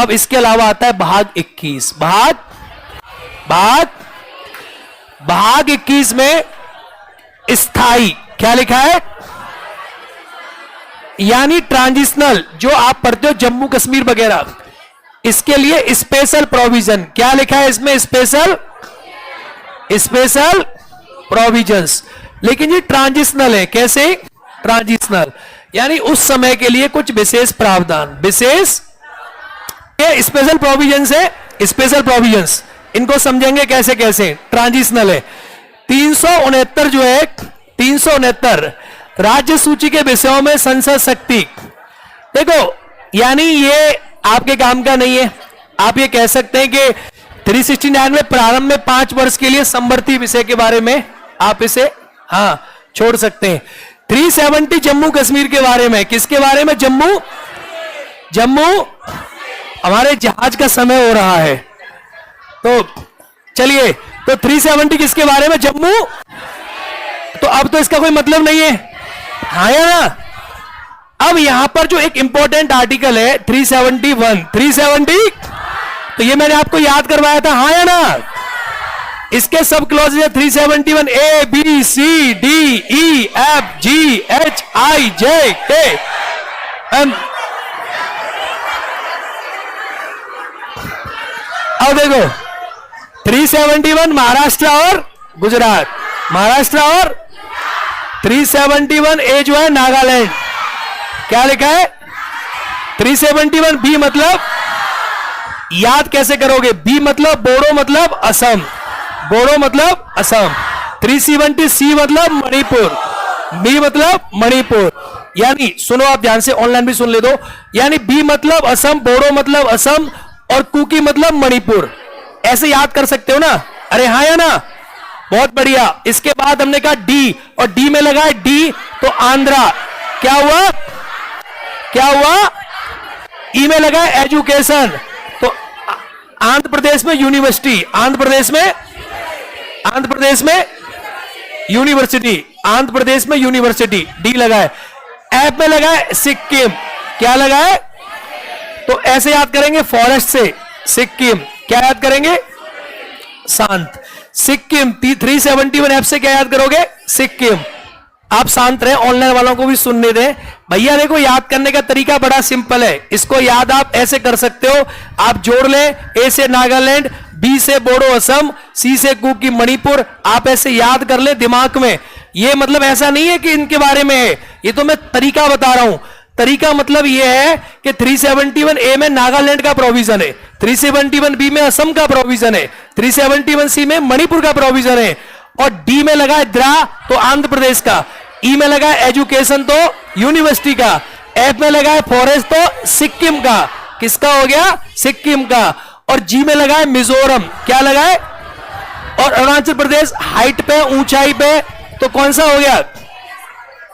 अब इसके अलावा आता है भाग 21। भाग 21 में स्थाई, क्या लिखा है? यानी ट्रांजिशनल, जो आप पढ़ते हो जम्मू कश्मीर वगैरह, इसके लिए स्पेशल प्रोविजन। क्या लिखा है इसमें? Special provisions. लेकिन ये ट्रांजिशनल है। कैसे? ट्रांजिशनल, यानी उस समय के लिए कुछ विशेष प्रावधान, विशेष ये स्पेशल प्रोविजंस है। स्पेशल प्रोविजंस इनको समझेंगे कैसे कैसे। ट्रांजिशनल है। 369 जो है, 369 राज्य सूची के विषयों में संसद शक्ति। देखो, यानी ये आपके काम का नहीं है। आप ये कह सकते हैं कि 369 में प्रारंभ में 5 वर्ष के लिए समवर्ती विषय के बारे में आप इसे छोड़ सकते हैं। 370 जम्मू कश्मीर के बारे में। किसके बारे में? जम्मू। हमारे जहाज का समय हो रहा है, तो चलिए, तो 370 किसके बारे में? जम्मू। तो अब तो इसका कोई मतलब नहीं है, हाँ या ना? अब यहां पर जो एक इंपॉर्टेंट आर्टिकल है 371, 370, तो ये मैंने आपको याद करवाया था, हाँ या ना? इसके सब क्लॉज है 371, A B C D E F G H I J K M। अब देखो, 371 महाराष्ट्र और गुजरात, महाराष्ट्र और 371 ए जो है नागालैंड। क्या लिखा है? 371 बी मतलब याद कैसे करोगे? बी मतलब बोडो मतलब असम, बोडो मतलब असम। 370 सी मतलब मणिपुर, बी मतलब मणिपुर। यानी सुनो आप ध्यान से, ऑनलाइन भी सुन ले दो। यानी बी मतलब असम, बोडो मतलब असम और कुकी मतलब मणिपुर। ऐसे याद कर सकते हो ना? अरे हाँ या ना? बहुत बढ़िया। इसके बाद हमने कहा डी, और डी में लगा है डी, तो आंध्रा। क्या हुआ? क्या हुआ? ई में लगा है एजुकेशन, तो आंध्र प्रदेश में यूनिवर्सिटी, आंध्र प्रदेश में यूनिवर्सिटी, आंध्र प्रदेश में यूनिवर्सिटी, डी लगा है। एफ में लगा है सिक्किम। क्या लगा है? तो ऐसे याद करेंगे, फॉरेस्ट से सिक्किम। क्या याद करेंगे? शांत। सिक्किम 371 ऐप से क्या याद करोगे? सिक्किम। आप शांत रहे, ऑनलाइन वालों को भी सुनने दें। भैया देखो, याद करने का तरीका बड़ा सिंपल है। इसको याद आप ऐसे कर सकते हो, आप जोड़ लें, ए से नागालैंड, बी से बोडो असम, सी से कुकी मणिपुर। आप ऐसे याद कर ले दिमाग में। ये मतलब ऐसा नहीं है कि इनके बारे में है, ये तो मैं तरीका बता रहा हूं। तरीका मतलब यह है कि 371 ए में नागालैंड का प्रोविजन है, 371 बी में असम का प्रोविजन है, 371 सी में मणिपुर का प्रोविजन है, और डी में लगा है द्रा, तो आंध्र प्रदेश का। ई में लगा है एजुकेशन, तो यूनिवर्सिटी का। एफ में लगा है फॉरेस्ट, तो सिक्किम का। किसका हो गया? सिक्किम का। और जी में लगा है मिजोरम। क्या लगा है? और अरुणाचल प्रदेश हाइट पे, ऊंचाई पे, तो कौन सा हो गया?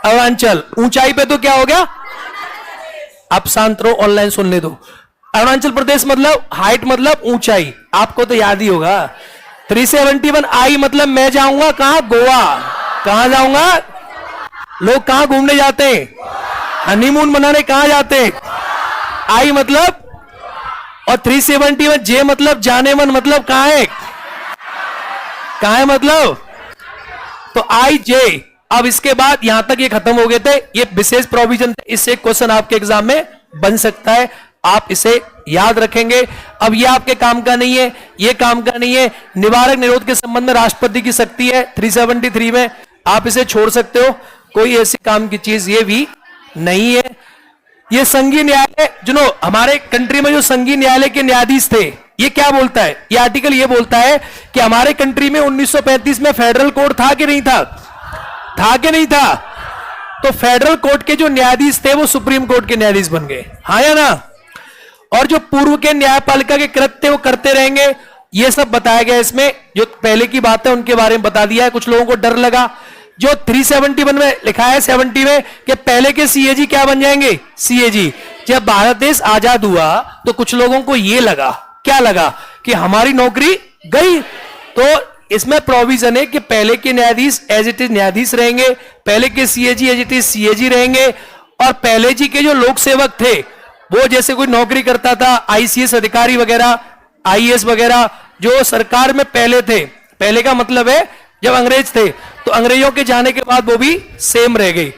अरुणाचल। ऊंचाई पे तो क्या हो गया? आप शांत रहो, ऑनलाइन सुनने दो। अरुणाचल प्रदेश मतलब हाइट मतलब ऊंचाई, आपको तो याद ही होगा। 371 आई मतलब मैं जाऊंगा कहां? गोवा। कहां जाऊंगा? लोग कहां घूमने जाते हैं? हनीमून मनाने कहां जाते हैं? आई मतलब, और 371 जे मतलब जाने मन, मतलब कहां है? कहां है मतलब? तो आई जे। अब इसके बाद यहां तक ये खत्म हो गए थे, ये विशेष प्रोविजन थे। इससे क्वेश्चन आपके एग्जाम में बन सकता है, आप इसे याद रखेंगे। अब ये आपके काम का नहीं है, ये काम का नहीं है। निवारक निरोध के संबंध में राष्ट्रपति की शक्ति है 373 में, आप इसे छोड़ सकते हो, कोई ऐसी काम की चीज ये भी नहीं है। ये संघीय न्यायालय, जो हमारे कंट्री में जो संघीय न्यायालय के न्यायाधीश थे, ये क्या बोलता है? ये आर्टिकल ये बोलता है कि हमारे कंट्री में 1935 में फेडरल कोर्ट था कि नहीं था? था कि नहीं था? तो फेडरल कोर्ट के जो न्यायाधीश थे वो सुप्रीम कोर्ट के न्यायाधीश बन गए, हाँ या ना? और जो पूर्व के न्यायपालिका के कृत्य वो करते रहेंगे, ये सब बताया गया इसमें। जो पहले की बात है उनके बारे में बता दिया है। कुछ लोगों को डर लगा, जो 371 में लिखा है 70 में कि पहले के सीएजी क्या बन जाएंगे? सीएजी। जब भारत देश आजाद हुआ तो कुछ लोगों को ये लगा, क्या लगा? कि हमारी नौकरी गई। तो इसमें प्रोविजन है कि पहले के न्यायाधीश एज इट इज न्यायाधीश रहेंगे, पहले के CAG as it is CAG रहेंगे, और पहले जी के जो लोक सेवक थे वो जैसे कोई नौकरी करता था, आईसीएस अधिकारी वगैरह, आईएएस वगैरह, जो सरकार में पहले थे, पहले का मतलब है जब अंग्रेज थे, तो अंग्रेजों के जाने के बाद वो भी सेम रह गई।